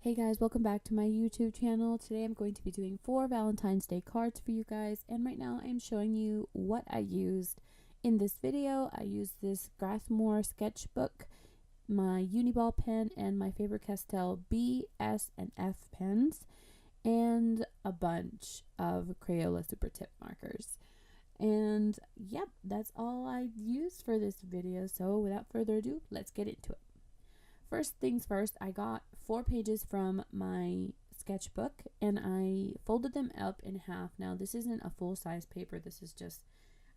Hey guys, welcome back to my YouTube channel. Today I'm going to be doing 4 Valentine's Day cards for you guys, and right now I'm showing you what I used in this video. I used this Grassmore sketchbook, my Uniball pen, and my Faber-Castell B, S, and F pens, and a bunch of Crayola Super Tip markers. And yep, that's all I used for this video, so without further ado, let's get into it. First things first, I got 4 pages from my sketchbook and I folded them up in half. Now, this isn't a full-size paper. This is just,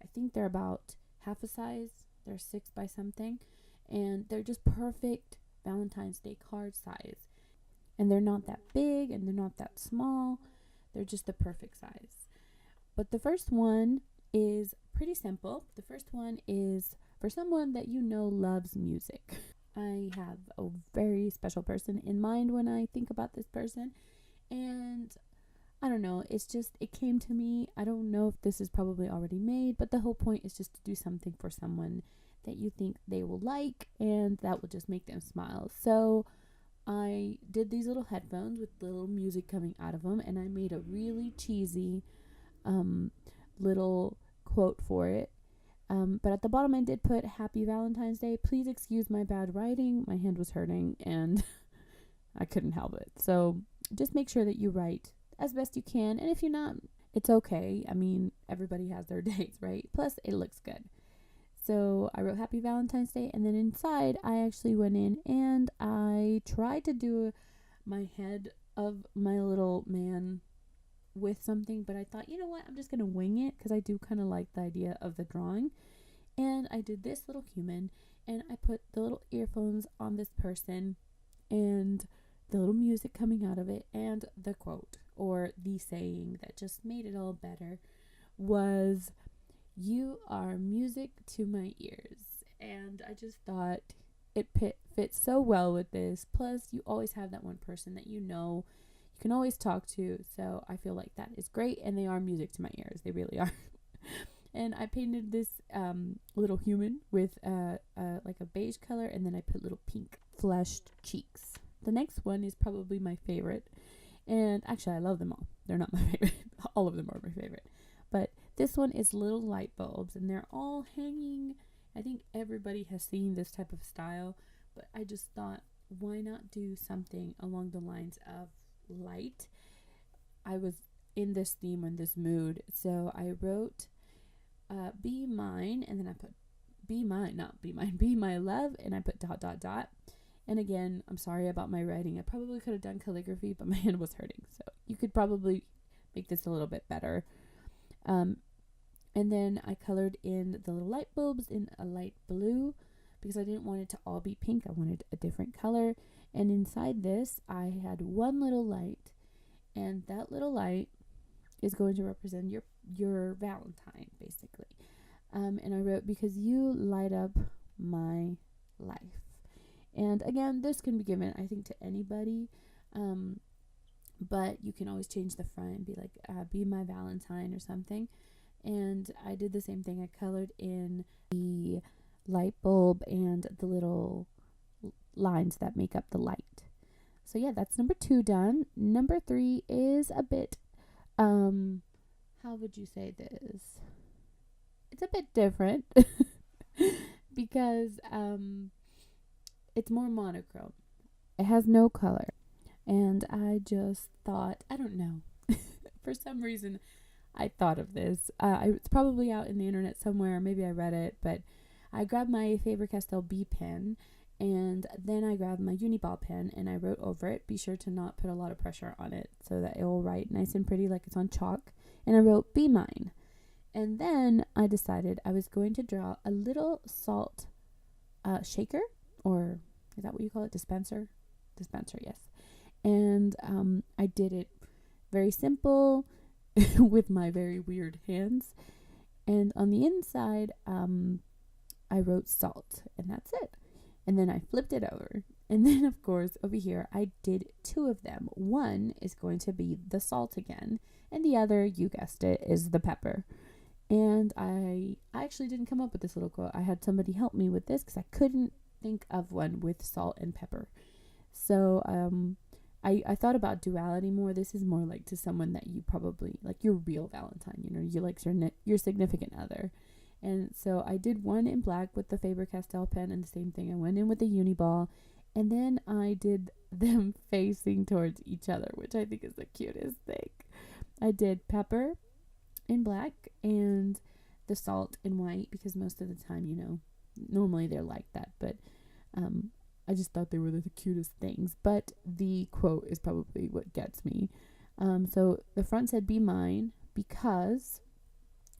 I think they're about half a size. They're 6 by something. And they're just perfect Valentine's Day card size. And they're not that big and they're not that small. They're just the perfect size. But the first one is pretty simple. The first one is for someone that you know loves music. I have a very special person in mind when I think about this person, and I don't know, it came to me. I don't know if this is probably already made, but the whole point is just to do something for someone that you think they will like and that will just make them smile. So I did these little headphones with little music coming out of them, and I made a really cheesy little quote for it. But at the bottom I did put Happy Valentine's Day. Please excuse my bad writing. My hand was hurting and I couldn't help it. So just make sure that you write as best you can. And if you're not, it's okay. I mean, everybody has their days, right? Plus, it looks good. So I wrote Happy Valentine's Day. And then inside, I actually went in and I tried to do my head of my little man with something, but I thought, you know what, I'm just gonna wing it because I do kind of like the idea of the drawing. And I did this little human and I put the little earphones on this person and the little music coming out of it, and the quote or the saying that just made it all better was, "You are music to my ears." And I just thought it fits so well with this. Plus, you always have that one person that you know you can always talk to, so I feel like that is great, and they are music to my ears. They really are. And I painted this little human with like a beige color, and then I put little pink fleshed cheeks. The next one is probably my favorite, and actually I love them all. They're not my favorite. All of them are my favorite. But this one is little light bulbs, and they're all hanging. I think everybody has seen this type of style, but I just thought, why not do something along the lines of light? I was in this theme, in this mood, so I wrote be mine, and then I put be mine, not be mine, be my love, and I put ... And again, I'm sorry about my writing. I probably could have done calligraphy, but my hand was hurting, so you could probably make this a little bit better. And then I colored in the little light bulbs in a light blue because I didn't want it to all be pink. I wanted a different color. And inside this, I had one little light, and that little light is going to represent your Valentine, basically. And I wrote, "Because you light up my life." And again, this can be given, I think, to anybody, but you can always change the front and be like, "Be my Valentine" or something. And I did the same thing. I colored in the light bulb and the little lines that make up the light. So yeah, that's number 2 done. Number 3 is a bit, how would you say this? It's a bit different because it's more monochrome. It has no color. And I just thought, I don't know, for some reason I thought of this. It's probably out in the internet somewhere. Maybe I read it, but I grabbed my Faber-Castell B pen, and then I grabbed my Uniball pen and I wrote over it. Be sure to not put a lot of pressure on it so that it will write nice and pretty like it's on chalk. And I wrote, "Be mine." And then I decided I was going to draw a little salt shaker, or is that what you call it? Dispenser? Dispenser, yes. And I did it very simple with my very weird hands. And on the inside, I wrote salt, and that's it. And then I flipped it over. And then, of course, over here, I did 2 of them. One is going to be the salt again, and the other, you guessed it, is the pepper. And I actually didn't come up with this little quote. I had somebody help me with this because I couldn't think of one with salt and pepper. So I thought about duality more. This is more like to someone that you probably like, your real Valentine, you know, you like your significant other. And so I did one in black with the Faber-Castell pen, and the same thing. I went in with a uni ball, and then I did them facing towards each other, which I think is the cutest thing. I did pepper in black and the salt in white, because most of the time, you know, normally they're like that, but um, I just thought they were the cutest things. But the quote is probably what gets me. So the front said, "Be mine, because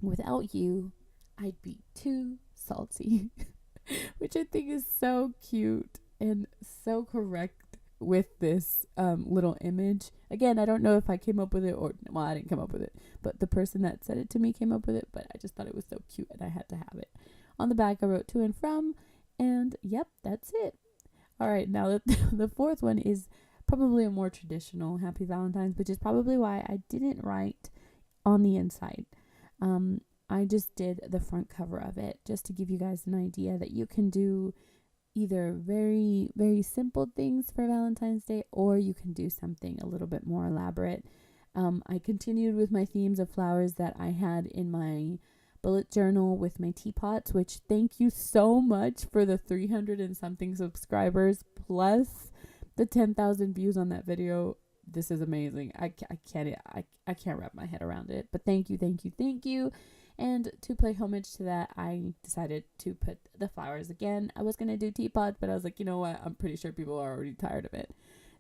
without you, I'd be too salty," which I think is so cute and so correct with this little image. Again, I don't know if I came up with it, or, well, I didn't come up with it, but the person that said it to me came up with it, but I just thought it was so cute and I had to have it. On the back, I wrote to and from, and yep, that's it. All right, now the fourth one is probably a more traditional Happy Valentine's, which is probably why I didn't write on the inside. I just did the front cover of it, just to give you guys an idea that you can do either very, very simple things for Valentine's Day, or you can do something a little bit more elaborate. I continued with my themes of flowers that I had in my bullet journal with my teapots, which, thank you so much for the 300 and something subscribers plus the 10,000 views on that video. This is amazing. I can't wrap my head around it, but thank you, thank you, thank you. And to pay homage to that, I decided to put the flowers again. I was going to do teapots, but I was like, you know what? I'm pretty sure people are already tired of it.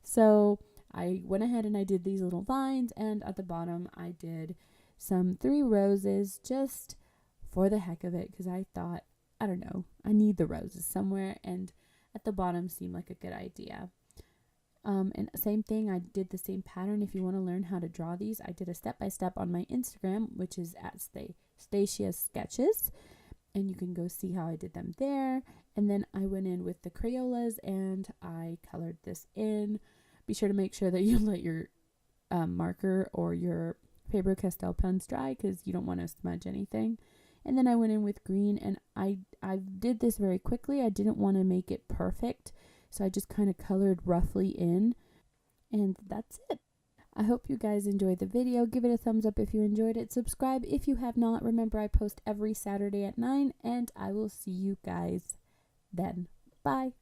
So I went ahead and I did these little vines, and at the bottom I did some 3 roses, just for the heck of it, because I thought, I don't know, I need the roses somewhere, and at the bottom seemed like a good idea. And same thing, I did the same pattern. If you want to learn how to draw these, I did a step-by-step on my Instagram, which is at Stacia Sketches, and you can go see how I did them there. And then I went in with the Crayolas and I colored this in. Be sure to make sure that you let your marker or your Faber-Castell pens dry, because you don't want to smudge anything. And then I went in with green, and I did this very quickly. I didn't want to make it perfect, so I just kind of colored roughly in, and that's it. I hope you guys enjoyed the video. Give it a thumbs up if you enjoyed it. Subscribe if you have not. Remember, I post every Saturday at 9, and I will see you guys then. Bye.